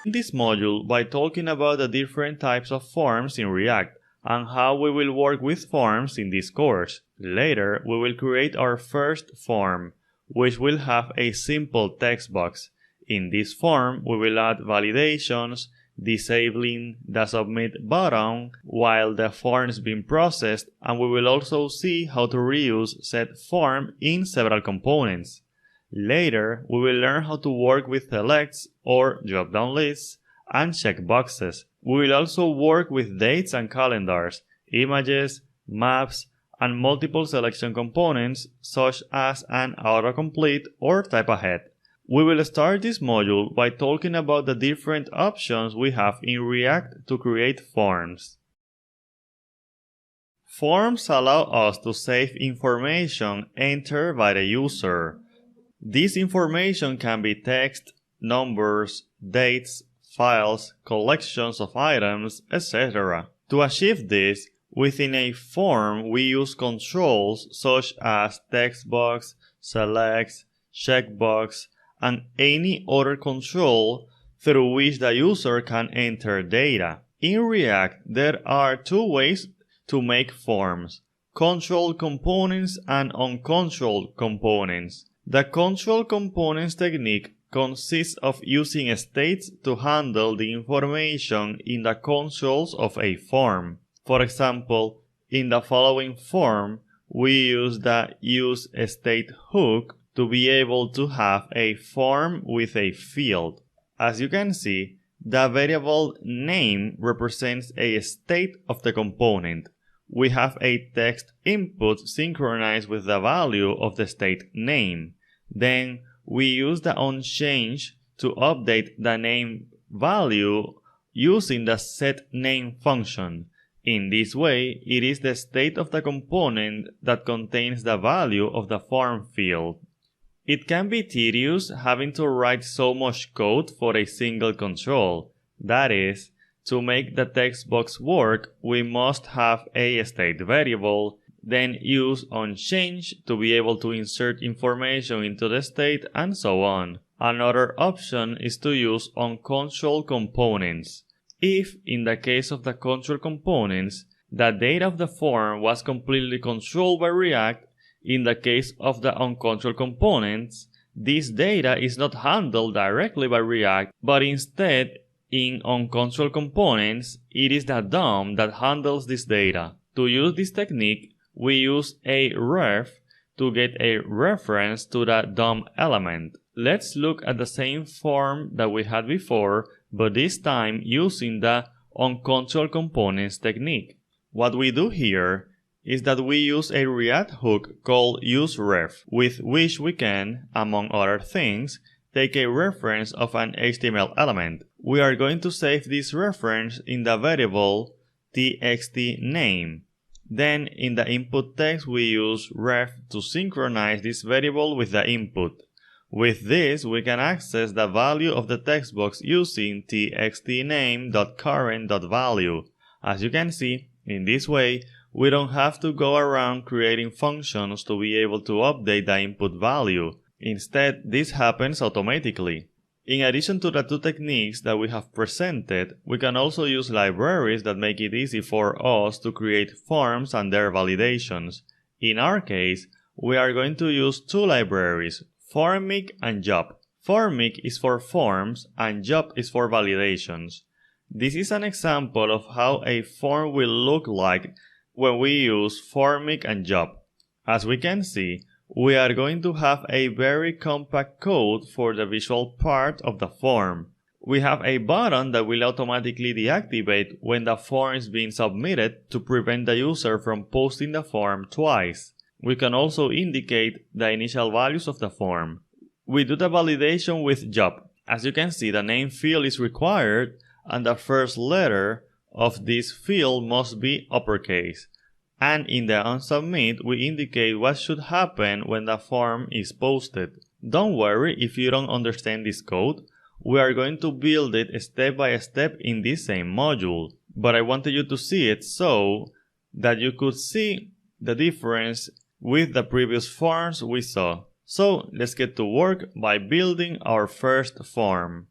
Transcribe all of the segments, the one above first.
In this module by talking about the different types of forms in React and how we will work with forms in this course. Later, we will create our first form, which will have a simple text box. In this form, we will add validations, disabling the submit button while the form is being processed, and we will also see how to reuse said form in several components. Later, we will learn how to work with selects or drop-down lists and checkboxes. We will also work with dates and calendars, images, maps, and multiple selection components such as an autocomplete or type ahead. We will start this module by talking about the different options we have in React to create forms. Forms allow us to save information entered by the user. This information can be text, numbers, dates, files, collections of items, etc. To achieve this, within a form we use controls such as textbox, selects, checkbox, and any other control through which the user can enter data. In React, there are two ways to make forms: controlled components and uncontrolled components. The controlled components technique consists of using states to handle the information in the controls of a form. For example, in the following form, we use the useState hook to be able to have a form with a field. As you can see, the variable name represents a state of the component. We have a text input synchronized with the value of the state name. Then we use the onChange to update the name value using the setName function. In this way, it is the state of the component that contains the value of the form field. It can be tedious having to write so much code for a single control. That is, to make the text box work, we must have a state variable, then use onChange to be able to insert information into the state, and so on. Another option is to use uncontrolled components. If, in the case of the control components, the data of the form was completely controlled by React, in the case of the uncontrolled components, this data is not handled directly by React, but instead, in uncontrolled components, it is the DOM that handles this data. To use this technique, we use a ref to get a reference to the DOM element. Let's look at the same form that we had before, but this time using the uncontrolled components technique. What we do here is that we use a React hook called useRef, with which we can, among other things, take a reference of an HTML element. We are going to save this reference in the variable txt_name. Then in the input text we use ref to synchronize this variable with the input. With this we can access the value of the text box using txt_name.current.value. As you can see, in this way, we don't have to go around creating functions to be able to update the input value. Instead, this happens automatically. In addition to the two techniques that we have presented, we can also use libraries that make it easy for us to create forms and their validations. In our case, we are going to use two libraries, Formik and Yup. Formik is for forms and Yup is for validations. This is an example of how a form will look like when we use Formik and Yup. As we can see, we are going to have a very compact code for the visual part of the form. We have a button that will automatically deactivate when the form is being submitted to prevent the user from posting the form twice. We can also indicate the initial values of the form. We do the validation with Yup. As you can see, the name field is required and the first letter of this field must be uppercase. And in the onSubmit, we indicate what should happen when the form is posted. Don't worry if you don't understand this code. We are going to build it step by step in this same module. But I wanted you to see it so that you could see the difference with the previous forms we saw. So let's get to work by building our first form.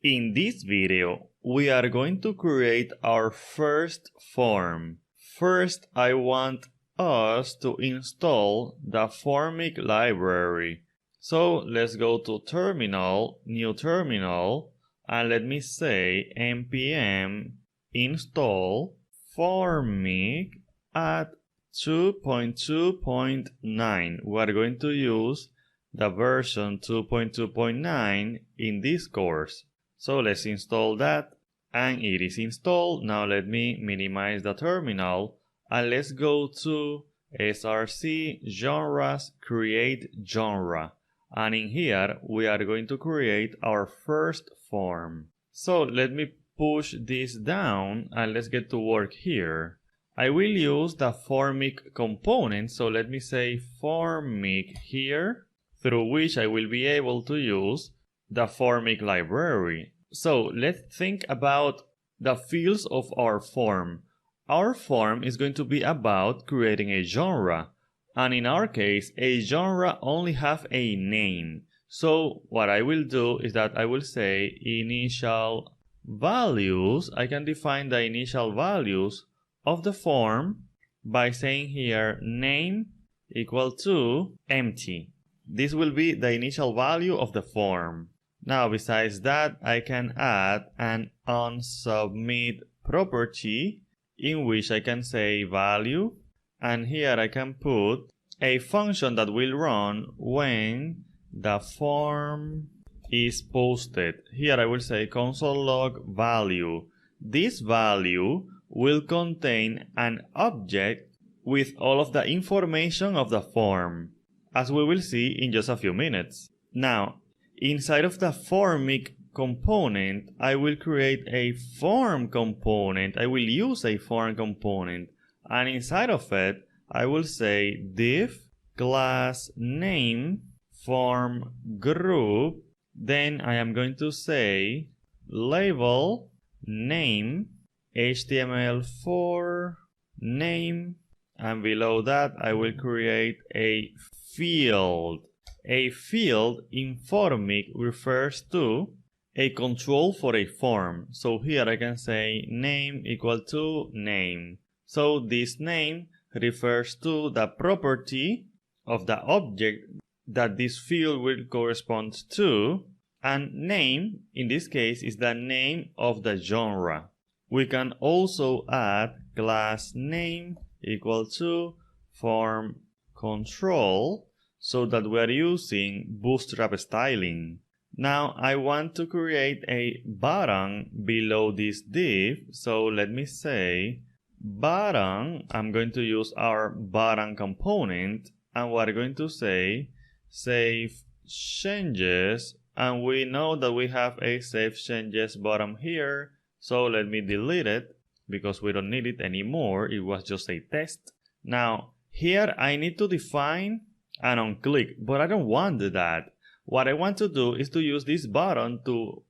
In this video, we are going to create our first form. First, I want us to install the Formik library. So let's go to terminal, new terminal, and let me say npm install Formik at 2.2.9. We are going to use the version 2.2.9 in this course. So let's install that, and it is installed. Now let me minimize the terminal and let's go to src genres create genre, and in here we are going to create our first form. So let me push this down and let's get to work here. I will use the Formik component, so let me say Formik here, through which I will be able to use the Formik library. So let's think about the fields of our form. Our form is going to be about creating a genre, and in our case a genre only have a name. So what I will do is that I will say initial values. I can define the initial values of the form by saying here name equal to empty. This will be the initial value of the form. Now besides that, I can add an onSubmit property in which I can say value, and here I can put a function that will run when the form is posted. Here I will say console log value. This value will contain an object with all of the information of the form, as we will see in just a few minutes. Now, inside of the Formik component, I will create a form component. I will use a form component, and inside of it, I will say div class name form group. Then I am going to say label name HTML4 name, and below that I will create a field. A field in Formik refers to a control for a form. So here I can say name equal to name. So this name refers to the property of the object that this field will correspond to, and name in this case is the name of the genre. We can also add class name equal to form control, so that we are using bootstrap styling. Now I want to create a button below this div, so let me say button. I'm going to use our button component, and we're going to say save changes, and we know that we have a save changes button here, so let me delete it because we don't need it anymore. It was just a test. Now here I need to define an onClick, but I don't want that. What I want to do is to use this button to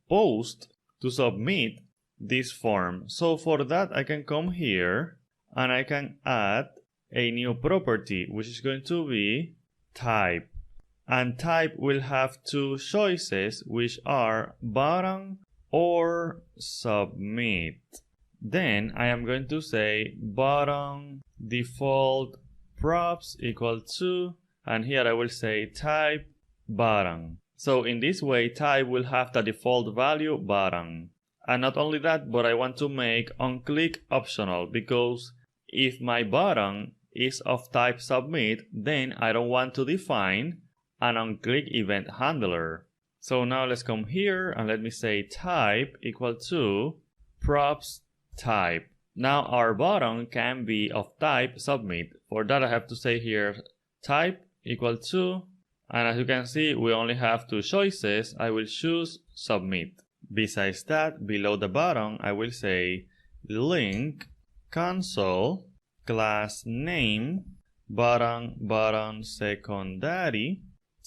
submit this form. So for that I can come here and I can add a new property, which is going to be type. And type will have two choices, which are button or submit. Then I am going to say button default props equal to, and here I will say type button. So in this way type will have the default value button. And not only that, but I want to make onClick optional, because if my button is of type submit, then I don't want to define an onClick event handler. So now let's come here and let me say type equal to props type. Now our button can be of type submit. For that I have to say here type equal to, and as you can see we only have two choices. I will choose submit. Besides that, below the button I will say link console class name button secondary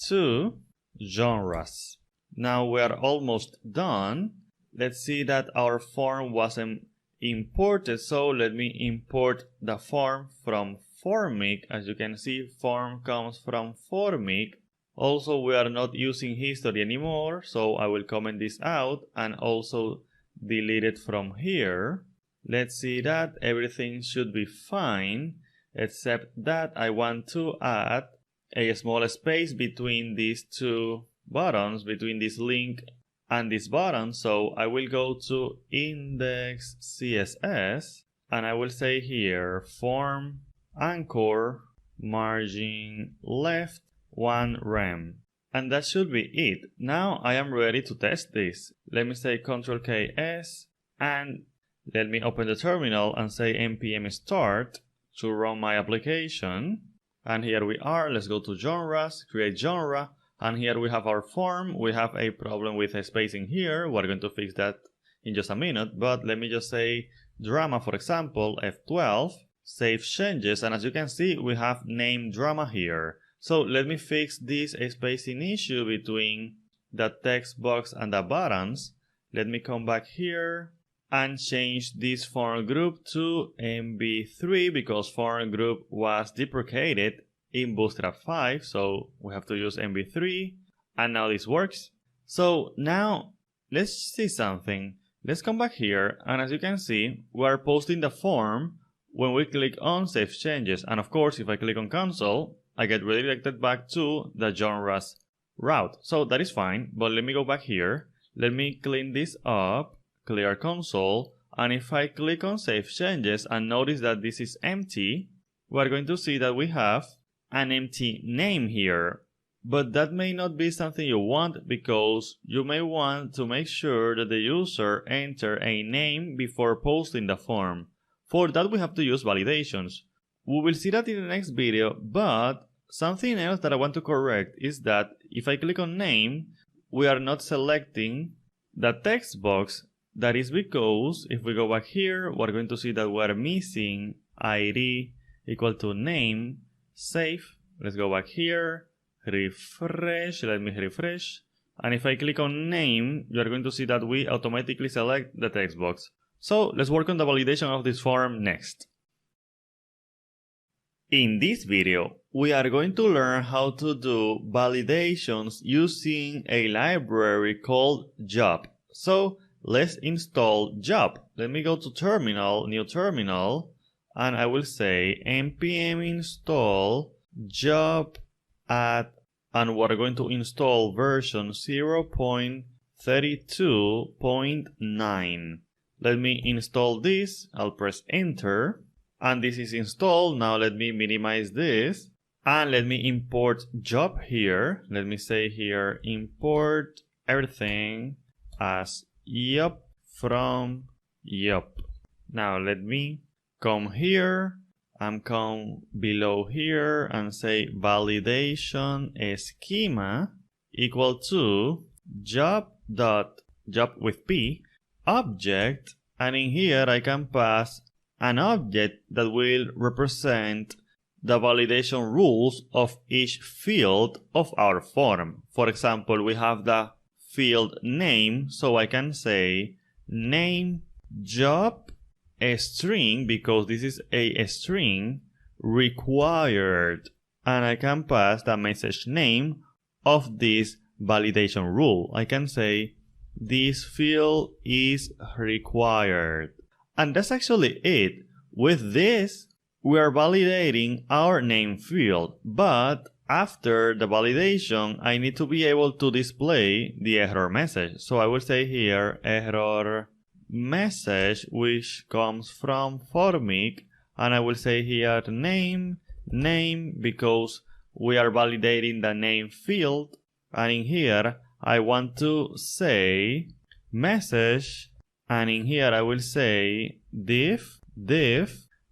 to genres. Now we are almost done. Let's see that our form wasn't imported, so let me import the form from Formik. As you can see, form comes from Formik Also, we are not using history anymore, so I will comment this out and also delete it from here. Let's see that everything should be fine, except that I want to add a small space between these two buttons, between this link and this button. So I will go to index CSS and I will say here form anchor margin left 1 rem. And that should be it. Now I am ready to test this. Let me say Ctrl KS and let me open the terminal and say npm start to run my application. And here we are. Let's go to genres, create genre. And here we have our form. We have a problem with a spacing here. We're going to fix that in just a minute. But let me just say drama, for example, F12, save changes. And as you can see, we have name drama here. So let me fix this spacing issue between the text box and the buttons. Let me come back here and change this form group to MB3 because form group was deprecated in Bootstrap 5, so we have to use MB3, and now this works. So now let's see something. Let's come back here, and as you can see, we are posting the form when we click on Save Changes, and of course if I click on Cancel, I get redirected back to the genres route. So that is fine, but let me go back here. Let me clean this up, clear console, and if I click on Save Changes and notice that this is empty, we're going to see that we have an empty name here. But that may not be something you want because you may want to make sure that the user enter a name before posting the form. For that we have to use validations. We will see that in the next video, but something else that I want to correct is that if I click on name, we are not selecting the text box. That is because if we go back here, we're going to see that we're missing ID equal to name, save. Let's go back here, refresh, let me refresh. And if I click on name, you're going to see that we automatically select the text box. So let's work on the validation of this form next. In this video, we are going to learn how to do validations using a library called Yup. So let's install Yup. Let me go to terminal, new terminal, and I will say npm install Yup and we're going to install version 0.32.9. Let me install this. I'll press enter. And this is installed. Now let me minimize this. And let me import Yup here. Let me say here import everything as Yup from Yup. Now let me come here and come below here and say validation schema equal to Yup with P object, and in here I can pass an object that will represent the validation rules of each field of our form. For example, we have the field name, so I can say name Yup a string because this is a string required, and I can pass the message name of this validation rule. I can say this field is required. And that's actually it. With this, we are validating our name field, but after the validation, I need to be able to display the error message. So I will say here error message, which comes from Formik, and I will say here name because we are validating the name field, and in here I want to say message, and in here I will say div,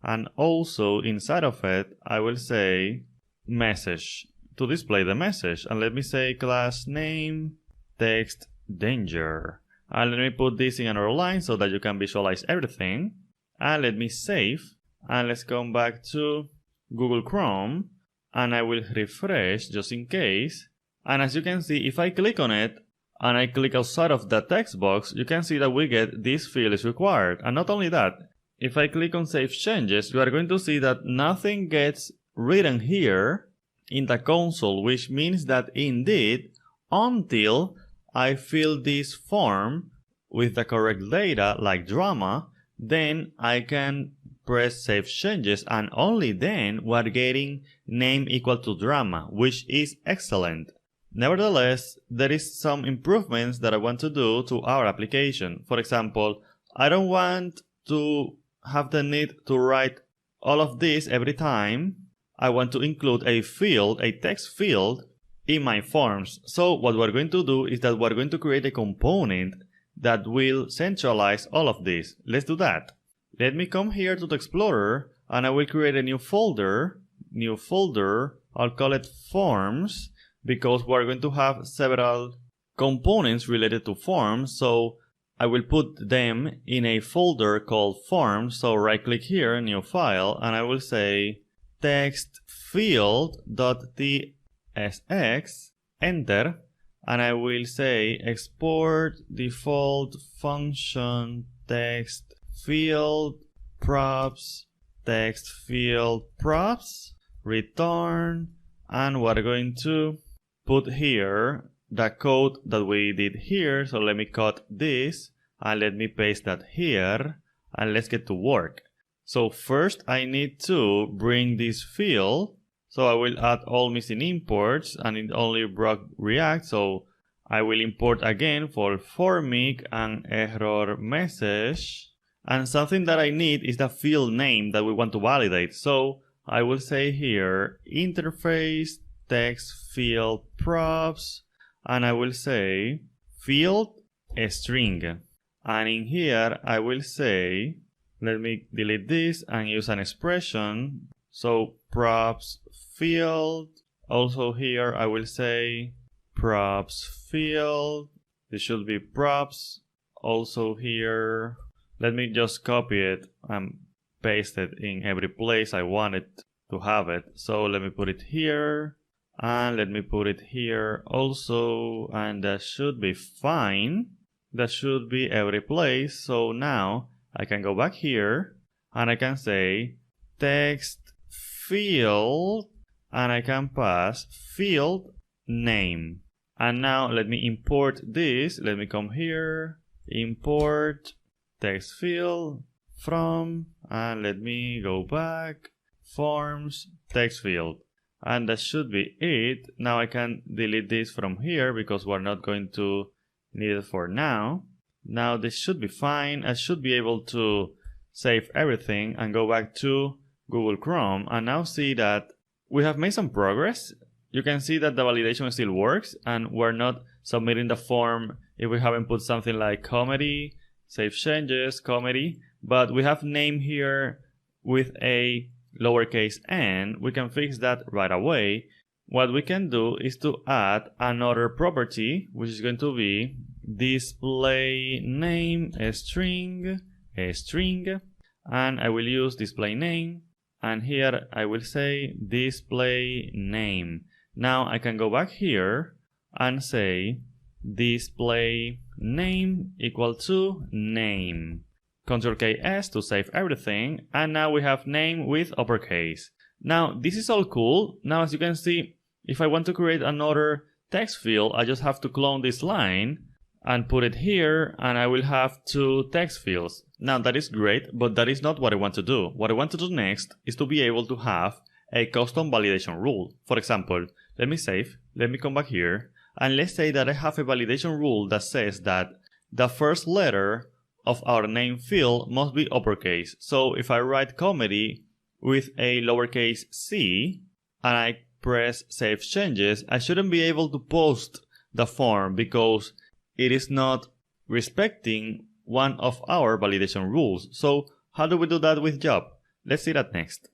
and also inside of it I will say message to display the message. And let me say class name text danger, and let me put this in another line so that you can visualize everything. And let me save, and let's come back to Google Chrome, and I will refresh just in case. And as you can see, if I click on it and I click outside of the text box, you can see that we get this field is required. And not only that, if I click on Save Changes, you are going to see that nothing gets written here in the console, which means that indeed, until I fill this form with the correct data like drama, then I can press save changes, and only then we're getting name equal to drama, which is excellent. Nevertheless, there is some improvements that I want to do to our application. For example, I don't want to have the need to write all of this every time. I want to include a field, a text field, in my forms. So what we're going to do is that we're going to create a component that will centralize all of this. Let's do that. Let me come here to the Explorer and I will create a new folder. I'll call it Forms, because we're going to have several components related to forms. So I will put them in a folder called Forms. So right click here, new file, and I will say text field.tsx, enter, and I will say export default function text field props, text field props, return, and we're going to put here the code that we did here. So let me cut this and let me paste that here, and let's get to work. So first I need to bring this field. So I will add all missing imports, and it only broke React. So I will import again for Formik and error message. And something that I need is the field name that we want to validate. So I will say here interface text field props, and I will say field string. And in here I will say, let me delete this and use an expression. So props field. Also here I will say props field. This should be props. Also here, let me just copy it and paste it in every place I want it to have it. So let me put it here, and let me put it here also, and that should be fine. That should be every place. So now I can go back here and I can say text field, and I can pass field name. And now let me import this. Let me come here, import text field from, and let me go back, forms, text field. And that should be it. Now I can delete this from here because we're not going to need it for now. Now this should be fine. I should be able to save everything and go back to Google Chrome, and now see that we have made some progress. You can see that the validation still works, and we're not submitting the form if we haven't put something like comedy, save changes, comedy, but we have name here with a lowercase n. We can fix that right away. What we can do is to add another property, which is going to be display name string, and I will use display name, and here I will say display name. Now I can go back here and say display name equal to name. Ctrl K S to save everything, and now we have name with uppercase. Now this is all cool. Now as you can see, if I want to create another text field, I just have to clone this line and put it here, and I will have two text fields. Now that is great, but that is not what I want to do. What I want to do next is to be able to have a custom validation rule. For example, let me save, let me come back here, and let's say that I have a validation rule that says that the first letter of our name field must be uppercase. So if I write comedy with a lowercase c and I press save changes, I shouldn't be able to post the form because it is not respecting one of our validation rules. So how do we do that with Yup? Let's see that next.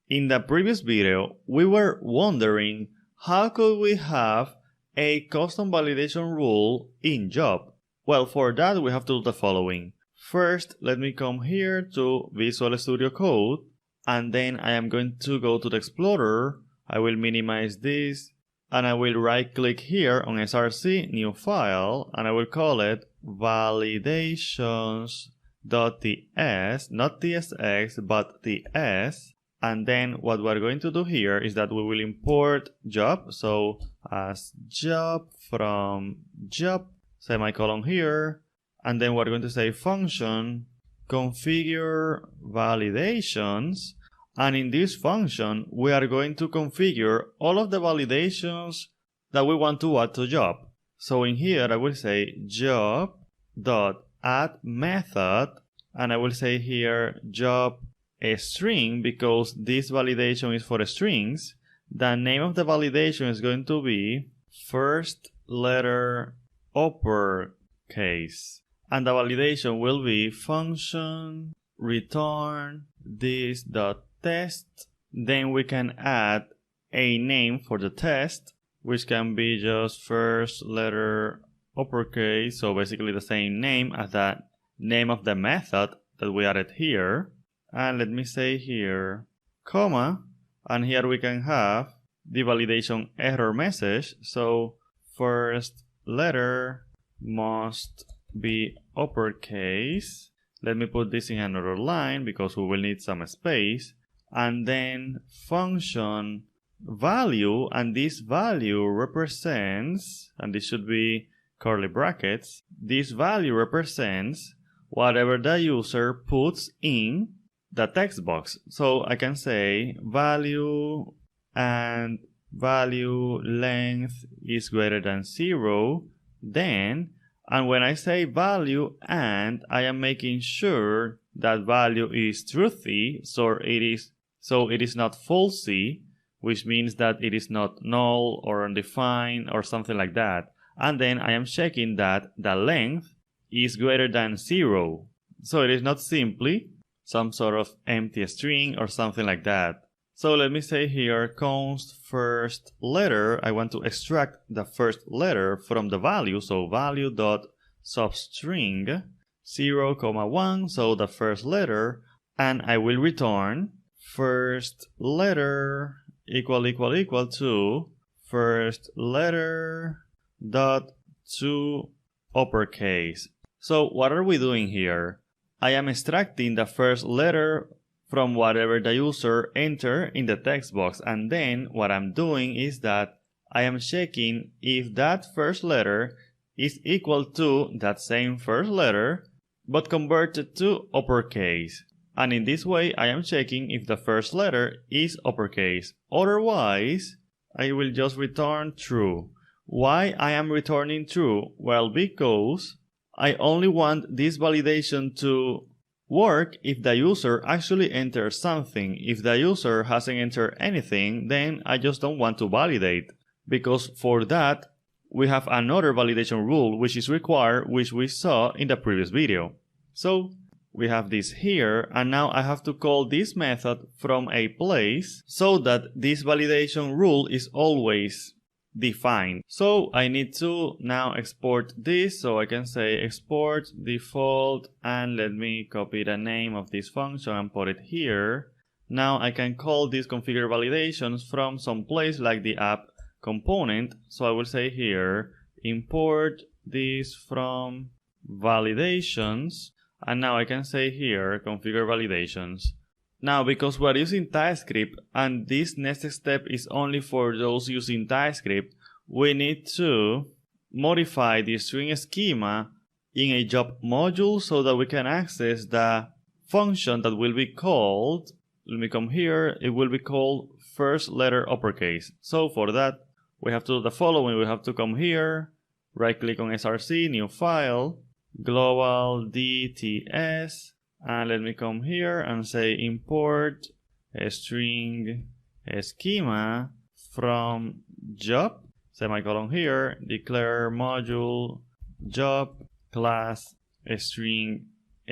In the previous video, we were wondering how could we have a custom validation rule in Yup? Well, for that we have to do the following. First, let me come here to Visual Studio Code, and then I am going to go to the Explorer. I will minimize this, and I will right click here on src, new file, and I will call it validations.ts, not tsx, but ts, And then what we're going to do here is that we will import job. So as job from job, semicolon here. And then we're going to say function configure validations. And in this function, we are going to configure all of the validations that we want to add to job. So in here, I will say job.add method, and I will say here job a string because this validation is for strings. The name of the validation is going to be first letter uppercase, and the validation will be function return this.test. Then we can add a name for the test, which can be just first letter uppercase, so basically the same name as the name of the method that we added here. And let me say here comma, and here we can have the validation error message. So first letter must be uppercase. Let me put this in another line because we will need some space. And then function value, and this value represents, and this should be curly brackets, this value represents whatever the user puts in the text box. So I can say value and value length is greater than 0, then, and when I say value and, I am making sure that value is truthy, so it is not falsy, which means that it is not null or undefined or something like that. And then I am checking that the length is greater than 0. So it is not simply some sort of empty string or something like that. So let me say here const first letter. I want to extract the first letter from the value. So value.substring 0, 1, so the first letter, and I will return first letter equal to first letter dot to uppercase. So what are we doing here? I am extracting the first letter from whatever the user entered in the text box, and then what I'm doing is that I am checking if that first letter is equal to that same first letter but converted to uppercase. And in this way I am checking if the first letter is uppercase. Otherwise I will just return true. Why I am returning true? Well, because I only want this validation to work if the user actually enters something. If the user hasn't entered anything, then I just don't want to validate, because for that we have another validation rule which is required, which we saw in the previous video. So we have this here, and now I have to call this method from a place so that this validation rule is always defined. So I need to now export this, so I can say export default, and let me copy the name of this function and put it here. Now I can call these configure validations from some place like the app component. So I will say here import this from validations, and now I can say here configure validations. Now, because we're using TypeScript and this next step is only for those using TypeScript, we need to modify the string schema in a job module so that we can access the function that will be called, let me come here, it will be called first letter uppercase. So for that, we have to do the following. We have to come here, right click on src, new file, global dts, and let me come here and say import a string schema from job, semicolon here, declare module job class string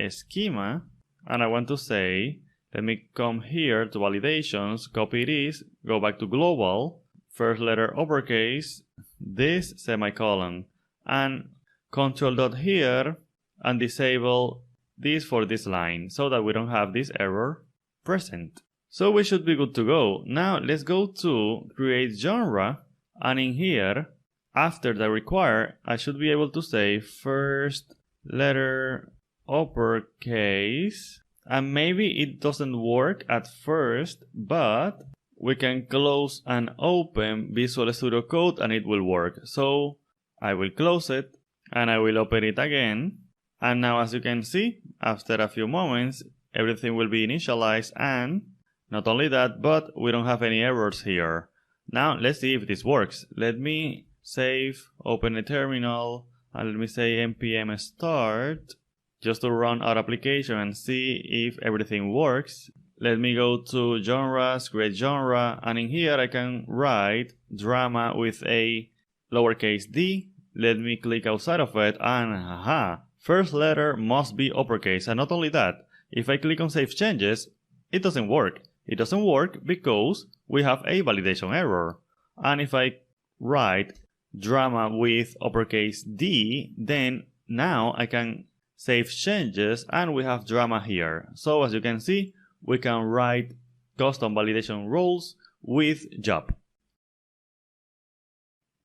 schema, and I want to say, let me come here to validations, copy this, go back to global, first letter uppercase, this semicolon, and control dot here, and disable this for this line so that we don't have this error present. So we should be good to go. Now let's go to create genre, and in here after the require I should be able to say first letter uppercase, And maybe it doesn't work at first, but we can close and open Visual Studio Code and it will work. So I will close it and I will open it again. And now as you can see, after a few moments, everything will be initialized, and not only that, but we don't have any errors here. Now let's see if this works. Let me save, open a terminal, and let me say npm start just to run our application and see if everything works. Let me go to genres, create genre, and in here I can write drama with a lowercase d. Let me click outside of it, and haha, first letter must be uppercase. And not only that, if I click on save changes, it doesn't work. It doesn't work because we have a validation error. And if I write drama with uppercase D, then now I can save changes and we have drama here. So as you can see, we can write custom validation rules with Yup.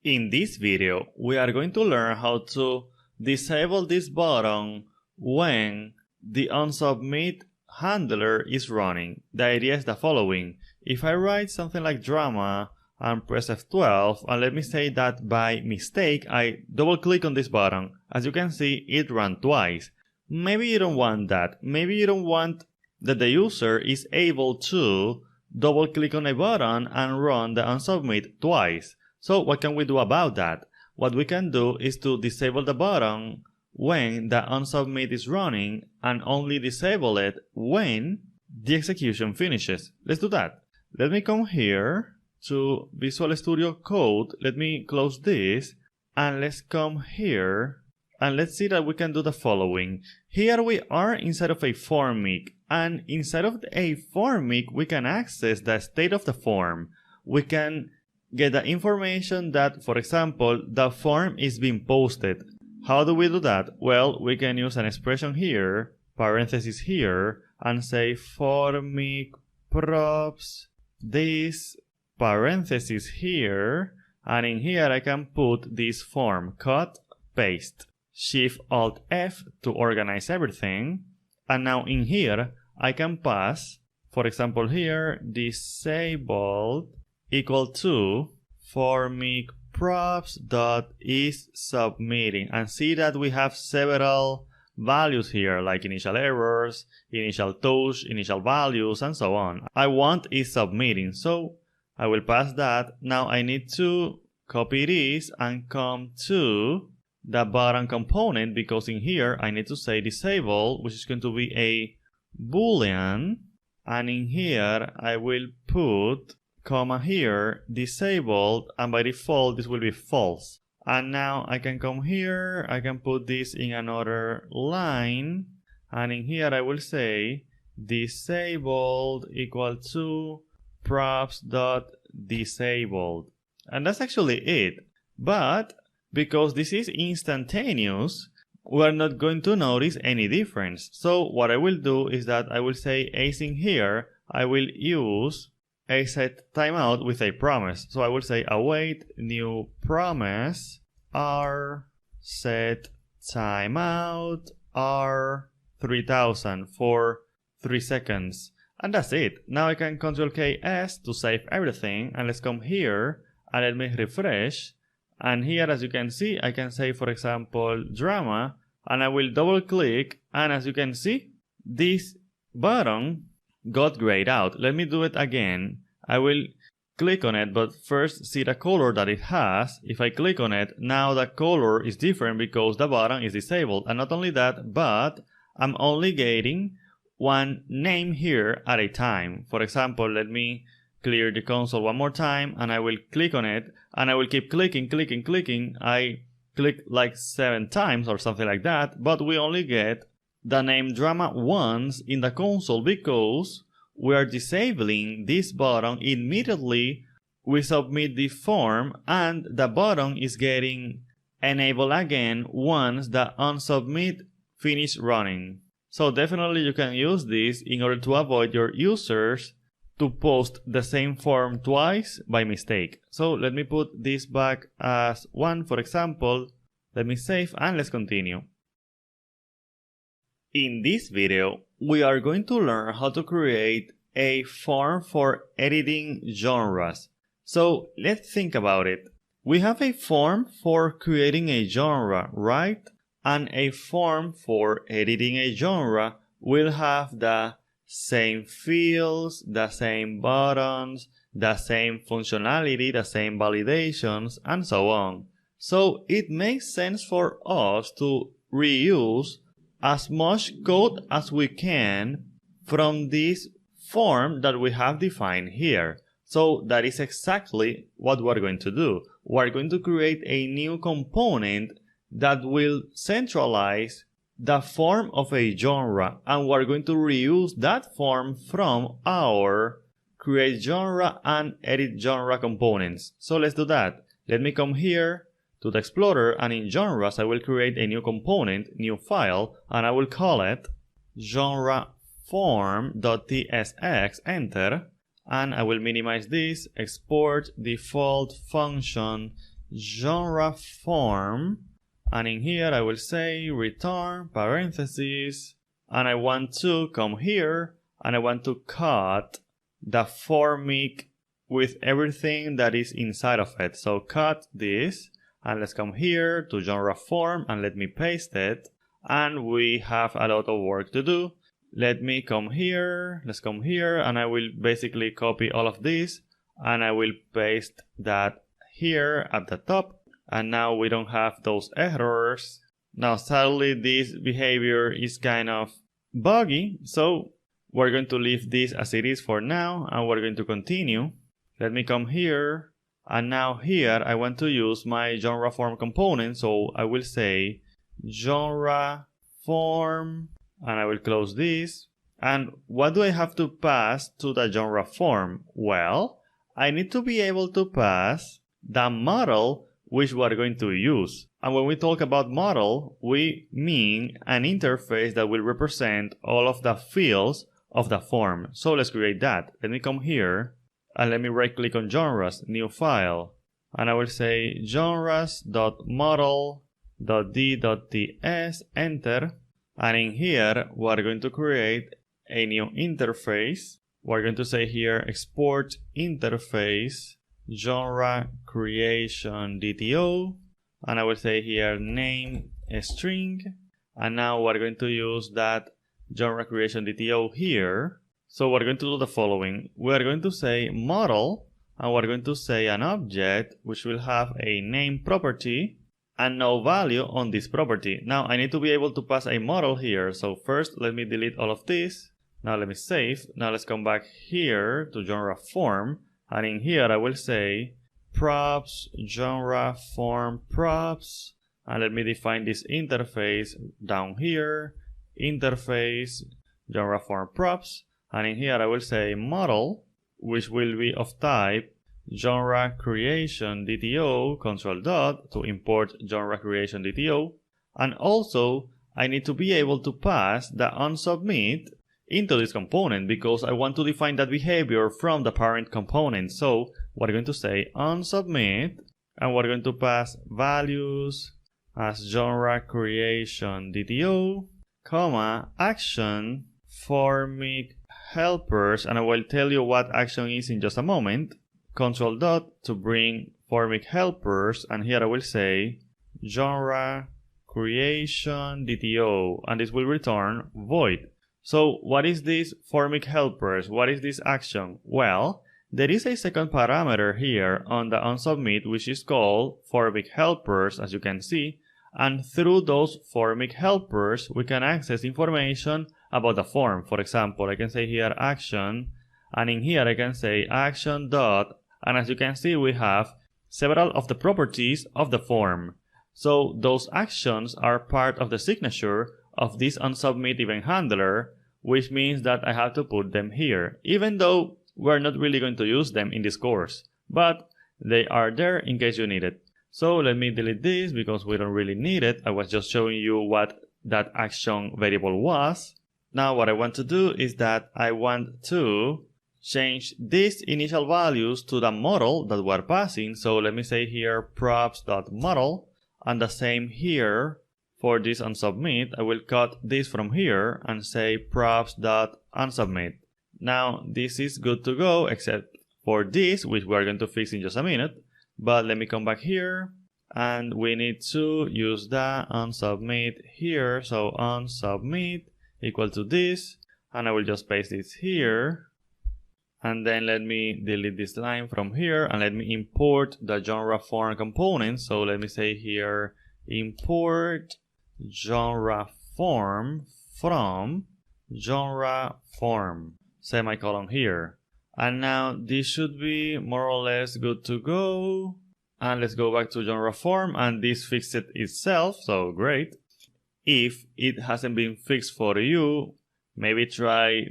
In this video, we are going to learn how to disable this button when the onSubmit handler is running. The idea is the following. If I write something like drama and press F12, and let me say that by mistake I double click on this button, as you can see it ran twice. Maybe you don't want that. Maybe you don't want that the user is able to double click on a button and run the onSubmit twice. So what can we do about that? What we can do is to disable the button when the onSubmit is running and only disable it when the execution finishes. Let's do that. Let me come here to Visual Studio Code. Let me close this and let's come here and let's see that we can do the following. Here we are inside of a Formik, and inside of a Formik we can access the state of the form. We can get the information that, for example, the form is being posted. How do we do that? Well, we can use an expression here, parenthesis here, and say Formik props this parenthesis here, and in here I can put this form, cut, paste, Shift Alt F to organize everything, and now in here I can pass, for example here, disabled equal to Formik props dot is submitting, and see that we have several values here like initial errors, initial touch, initial values, and so on. I want is submitting, so I will pass that. Now I need to copy this and come to the button component, because in here I need to say disable, which is going to be a boolean, and in here I will put comma here, disabled, and by default this will be false. And now I can come here, I can put this in another line, and in here I will say disabled equal to props.disabled. And that's actually it. But because this is instantaneous, we're not going to notice any difference. So what I will do is that I will say async here, I will use a set timeout with a promise. So I will say await new promise r set timeout r 3000 for 3 seconds. And that's it. Now I can Ctrl K S to save everything, and let's come here and let me refresh. And here, as you can see, I can say, for example, drama, and I will double click, and as you can see, this button got grayed out. Let me do it again. I will click on it, but first see the color that it has. If I click on it, now the color is different because the button is disabled. And not only that, but I'm only getting one name here at a time. For example, let me clear the console one more time, and I will click on it, and I will keep clicking. I click like 7 times or something like that, but we only get the name drama once in the console because we are disabling this button immediately we submit the form, and the button is getting enabled again once the onSubmit finish running. So definitely you can use this in order to avoid your users to post the same form twice by mistake. So let me put this back as 1, for example. Let me save and let's continue. In this video, we are going to learn how to create a form for editing genres. So let's think about it. We have a form for creating a genre, right? And a form for editing a genre will have the same fields, the same buttons, the same functionality, the same validations, and so on. So it makes sense for us to reuse as much code as we can from this form that we have defined here. So that is exactly what we're going to do. We're going to create a new component that will centralize the form of a genre, and we're going to reuse that form from our create genre and edit genre components. So let's do that. Let me come here to the Explorer, and in genres I will create a new component, new file, and I will call it genre form.tsx, enter, and I will minimize this, export default function genre form, and in here I will say return parentheses, and I want to come here and I want to cut the Formik with everything that is inside of it. So cut this, and let's come here to genre form and let me paste it, and we have a lot of work to do. Let me come here, let's come here, and I will basically copy all of this and I will paste that here at the top, and now we don't have those errors. Now sadly this behavior is kind of buggy, so we're going to leave this as it is for now and we're going to continue. Let me come here, and now here I want to use my genre form component, so I will say genre form, and I will close this. And what do I have to pass to the genre form? Well, I need to be able to pass the model which we are going to use. And when we talk about model, we mean an interface that will represent all of the fields of the form. So let's create that. Let me come here and let me right click on genres, new file, and I will say genres.model.d.ts, enter. And in here, we're going to create a new interface. We're going to say here export interface genre creation DTO, and I will say here name a string. And now we're going to use that genre creation DTO here. So we're going to do the following. We're going to say model, and we're going to say an object which will have a name property and no value on this property. Now I need to be able to pass a model here. So first let me delete all of this. Now let me save. Now let's come back here to genre form, and in here I will say props genre form props, and let me define this interface down here, interface genre form props, and in here I will say model, which will be of type genre creation DTO control dot to import genre creation DTO. And also I need to be able to pass the onSubmit into this component because I want to define that behavior from the parent component. So we're going to say onSubmit, and we're going to pass values as genre creation DTO, comma, action Formik helpers, and I will tell you what action is in just a moment. Control dot to bring Formik helpers, and here I will say genre creation DTO, and this will return void. So what is this Formik helpers? What is this action? Well, there is a second parameter here on the onSubmit which is called Formik helpers, as you can see, and through those Formik helpers we can access information about the form. For example, I can say here action, and in here I can say action dot, and as you can see we have several of the properties of the form. So those actions are part of the signature of this onSubmit event handler, which means that I have to put them here, even though we're not really going to use them in this course, but they are there in case you need it. So let me delete this because we don't really need it. I was just showing you what that action variable was. Now what I want to do is that I want to change these initial values to the model that we're passing. So let me say here props.model, and the same here for this unsubmit, I will cut this from here and say props.unsubmit. Now this is good to go except for this, which we are going to fix in just a minute. But let me come back here and we need to use the unsubmit here. So unsubmit equal to this, and I will just paste this here. And then let me delete this line from here and let me import the genre form component. So let me say here import genre form from genre form, semicolon here. And now this should be more or less good to go. And let's go back to genre form, and this fixed it itself, so great. If it hasn't been fixed for you, maybe try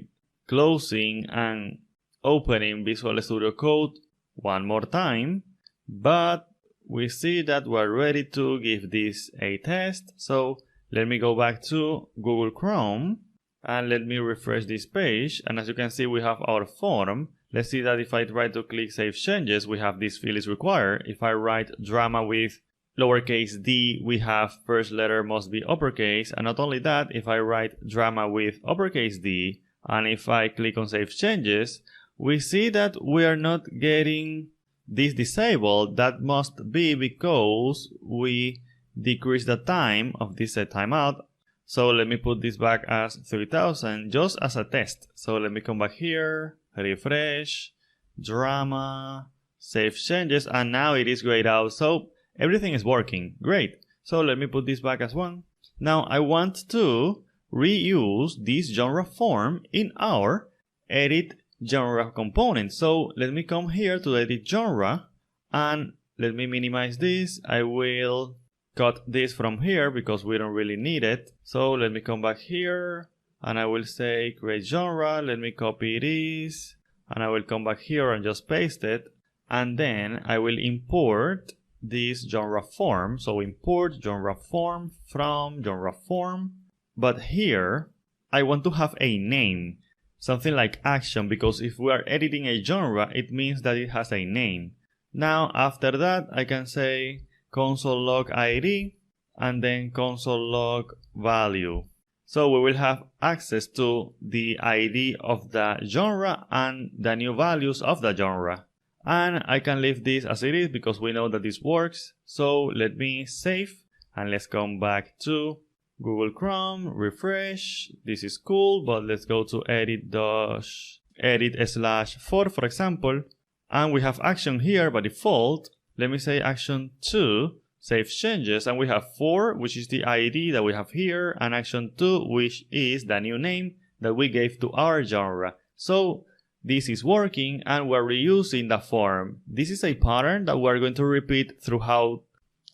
closing and opening Visual Studio Code one more time. But we see that we're ready to give this a test. So let me go back to Google Chrome and let me refresh this page. And as you can see, we have our form. Let's see that if I try to click Save Changes, we have this field is required. If I write drama with lowercase d, we have first letter must be uppercase. And not only that, if I write drama with uppercase d, and if I click on Save Changes, we see that we are not getting this disabled. That must be because we decrease the time of this set timeout. So let me put this back as 3000 just as a test. So let me come back here, refresh, drama, save changes, and now it is grayed out. So everything is working. Great. So let me put this back as 1. Now I want to reuse this genre form in our edit genre component. So let me come here to edit genre and let me minimize this. I will cut this from here because we don't really need it. So let me come back here and I will say create genre. Let me copy this and I will come back here and just paste it. And then I will import this genre form. So import genre form from genre form. But here I want to have a name. Something like action, because if we are editing a genre, it means that it has a name. Now, after that, I can say console log ID and then console log value. So we will have access to the ID of the genre and the new values of the genre. And I can leave this as it is because we know that this works. So let me save and let's come back to Google Chrome, refresh. This is cool, but let's go to edit/4, for example. And we have action here by default. Let me say action 2, save changes. And we have 4, which is the ID that we have here, and action 2, which is the new name that we gave to our genre. So this is working and we're reusing the form. This is a pattern that we're going to repeat throughout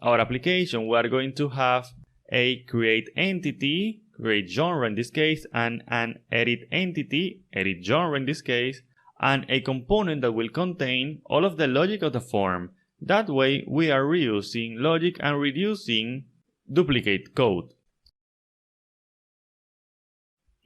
our application. We're going to have a create entity, create genre in this case, and an edit entity, edit genre in this case, and a component that will contain all of the logic of the form. That way we are reusing logic and reducing duplicate code.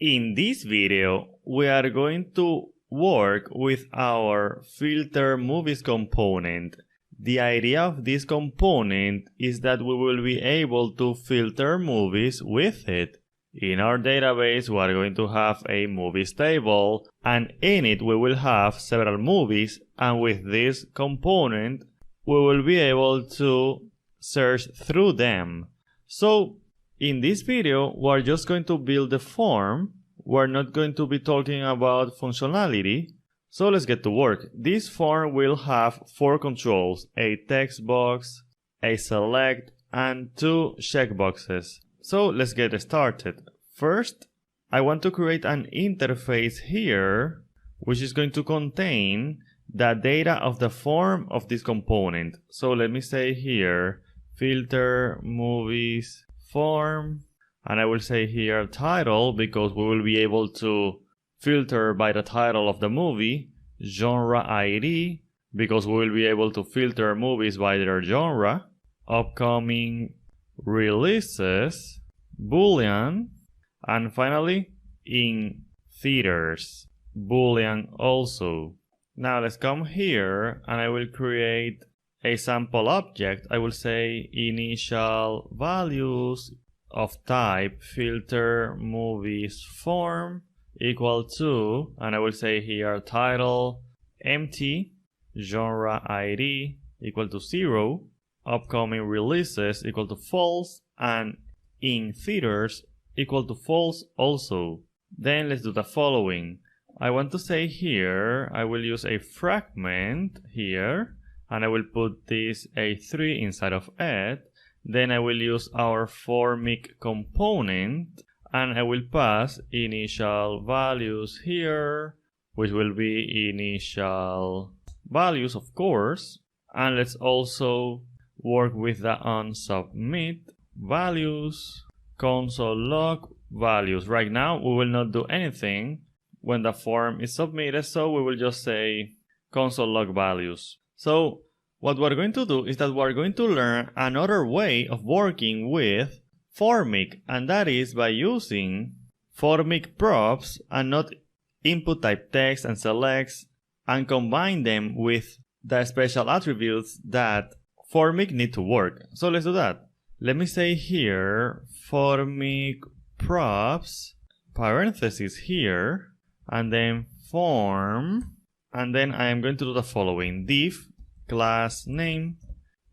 In this video, we are going to work with our filter movies component. The idea of this component is that we will be able to filter movies with it. In our database, we are going to have a movies table, and in it we will have several movies, and with this component we will be able to search through them. So in this video, we're just going to build the form. We're not going to be talking about functionality. So let's get to work. This form will have 4 controls, a text box, a select, and 2 checkboxes. So let's get started. First, I want to create an interface here, which is going to contain the data of the form of this component. So let me say here, filter movies form, and I will say here title, because we will be able to filter by the title of the movie, genre ID, because we will be able to filter movies by their genre, upcoming releases, boolean, and finally in theaters, boolean also. Now let's come here and I will create a sample object. I will say initial values of type filter movies form equal to, and I will say here title empty, genre ID equal to 0, upcoming releases equal to false, and in theaters equal to false also. Then let's do the following. I want to say here, I will use a fragment here, and I will put this A3 inside of it. Then I will use our Formik component, and I will pass initial values here, which will be initial values, of course. And let's also work with the onSubmit values, console log values. Right now, we will not do anything when the form is submitted, so we will just say console log values. So what we're going to do is that we're going to learn another way of working with Formik, and that is by using Formik props and not input type text and selects, and combine them with the special attributes that Formik need to work. So let's do that. Let me say here Formik props, parentheses here, and then form, and then I am going to do the following: div class name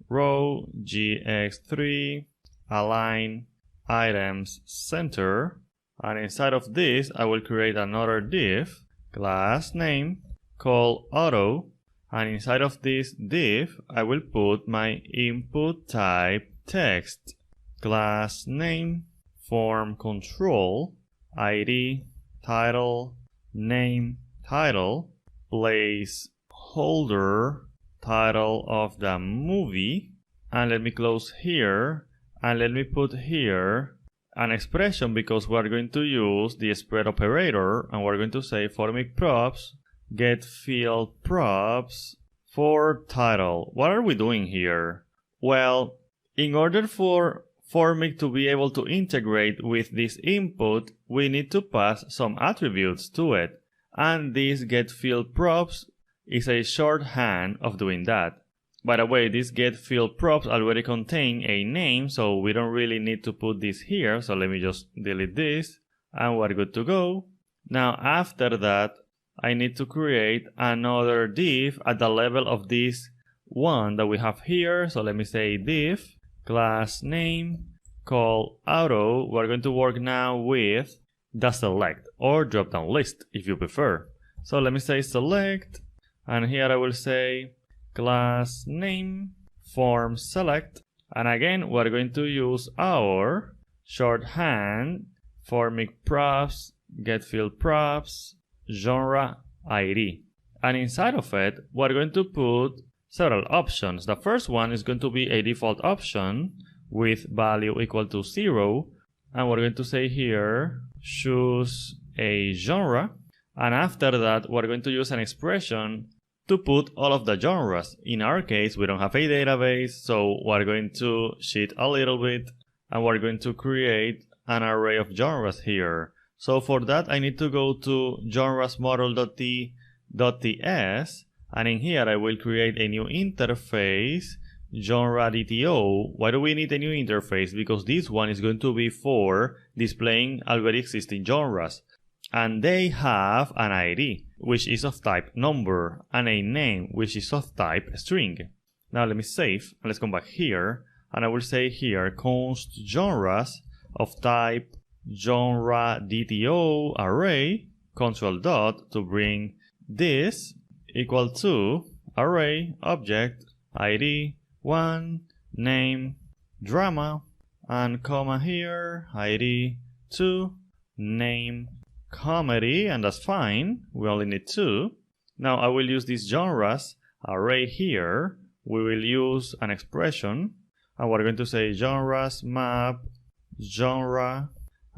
row gx3 align items center, and inside of this I will create another div class name called auto, and inside of this div I will put my input type text, class name, form control, ID, title, name, title, placeholder, title of the movie, and let me close here, and let me put here an expression because we're going to use the spread operator, and we're going to say Formik props get field props for title. What are we doing here? Well, in order for Formik to be able to integrate with this input, we need to pass some attributes to it, and this get field props is a shorthand of doing that. By the way, this get field props already contain a name, so we don't really need to put this here, so let me just delete this, and we're good to go. Now after that, I need to create another div at the level of this one that we have here, so let me say div class name called auto. We're going to work now with the select or drop down list if you prefer. So let me say select, and here I will say class name form select, and again we're going to use our shorthand Formik props get field props genre ID, and inside of it we're going to put several options. The first one is going to be a default option with value equal to 0, and we're going to say here choose a genre, and after that we're going to use an expression to put all of the genres. In our case we don't have a database, so we're going to cheat a little bit and we're going to create an array of genres here. So for that I need to go to genresmodel.t.ts, and in here I will create a new interface, genre DTO. Why do we need a new interface? Because this one is going to be for displaying already existing genres, and they have an ID which is of type number and a name which is of type string. Now let me save and let's come back here, and I will say here const genres of type genre DTO array control dot to bring this equal to array object ID 1 name drama, and comma here ID 2 name comedy, and that's fine, we only need 2. Now I will use this genres array here. We will use an expression, and we're going to say genres map genre,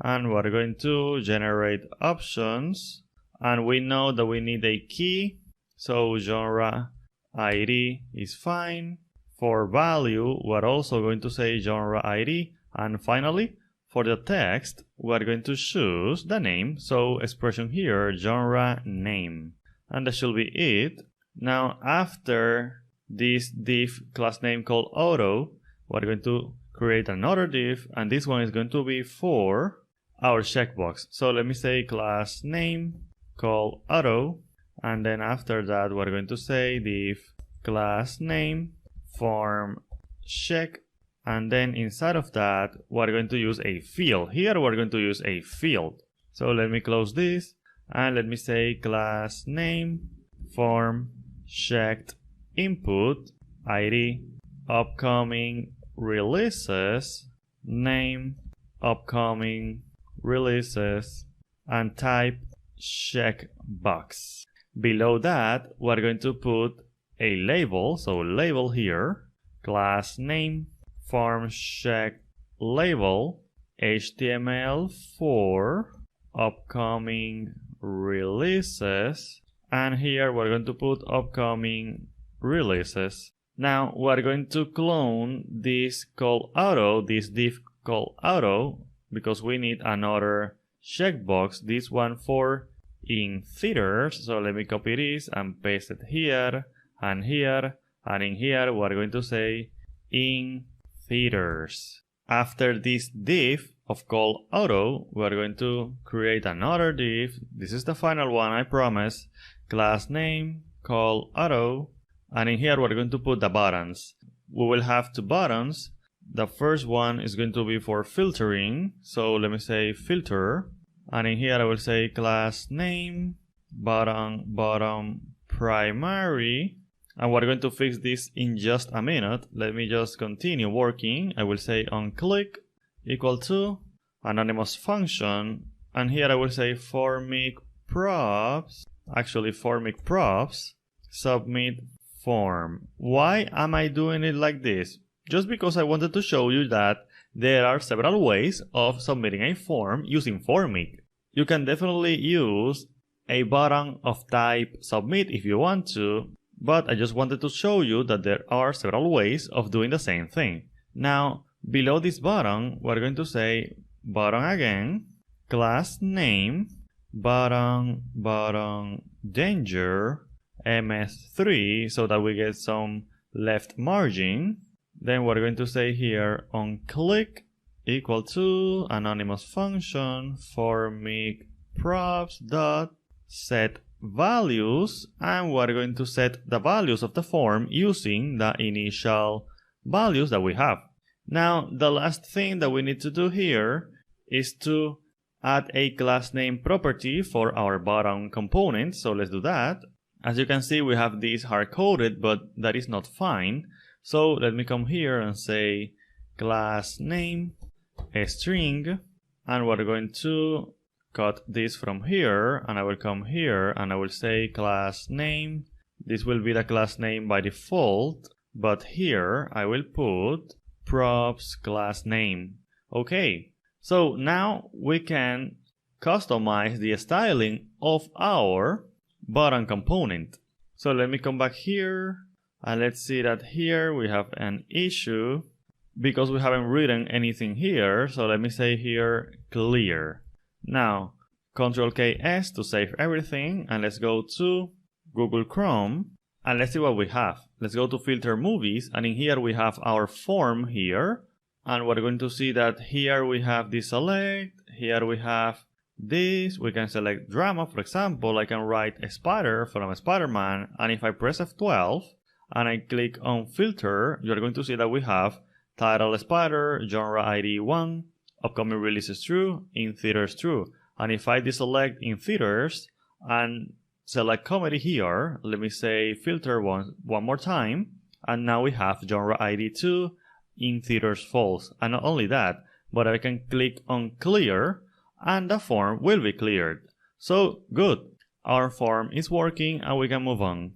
and we're going to generate options, and we know that we need a key, so genre ID is fine. For value we're also going to say genre ID, and finally for the text we're going to choose the name, so expression here genre name, and that should be it. Now after this div class name called auto, we're going to create another div, and this one is going to be for our checkbox. So let me say class name call auto, and then after that we're going to say div class name form check, and then inside of that we're going to use a field. Here we're going to use a field. So let me close this and let me say class name form checked input ID upcoming releases name upcoming releases and type checkbox. Below that we're going to put a label, so label here class name form check label HTML for upcoming releases, and here we're going to put upcoming releases. Now we're going to clone this call auto, this div call auto, because we need another checkbox, this one for in theaters. So let me copy this and paste it here and here, and in here we're going to say in theaters. After this div of call auto, we're going to create another div. This is the final one, I promise. Class name call auto, and in here we're going to put the buttons. We will have two buttons. The first one is going to be for filtering, so let me say filter, and in here I will say class name button primary, and we're going to fix this in just a minute. Let me just continue working. I will say onClick equal to anonymous function, and here I will say Formik props, submit form. Why am I doing it like this? Just because I wanted to show you that there are several ways of submitting a form using Formik. You can definitely use a button of type submit if you want to, but I just wanted to show you that there are several ways of doing the same thing. Now, below this button, we're going to say button again, class name, button danger, ms3, so that we get some left margin. Then we're going to say here onClick equal to anonymous function Formik props dot set values, and we're going to set the values of the form using the initial values that we have. Now the last thing that we need to do here is to add a class name property for our button component, so let's do that. As you can see, we have this hard-coded, but that is not fine. So let me come here and say class name a string, and we're going to cut this from here, and I will come here and I will say class name. This will be the class name by default, but here I will put props class name. Okay, so now we can customize the styling of our button component. So let me come back here and let's see that here we have an issue because we haven't written anything here. So let me say here clear. Now Ctrl+K+S to save everything, and let's go to Google Chrome and let's see what we have. Let's go to filter movies, and in here we have our form here, and we're going to see that here we have this select, here we have this. We can select drama, for example. I can write a spider from Spider-Man, and if I press F12 and I click on filter, you're going to see that we have title spider, genre ID 1, upcoming releases true, in theaters true. And if I deselect in theaters and select comedy here, let me say filter one more time, and now we have genre ID 2, in theaters false. And not only that, but I can click on clear and the form will be cleared. So good, our form is working and we can move on.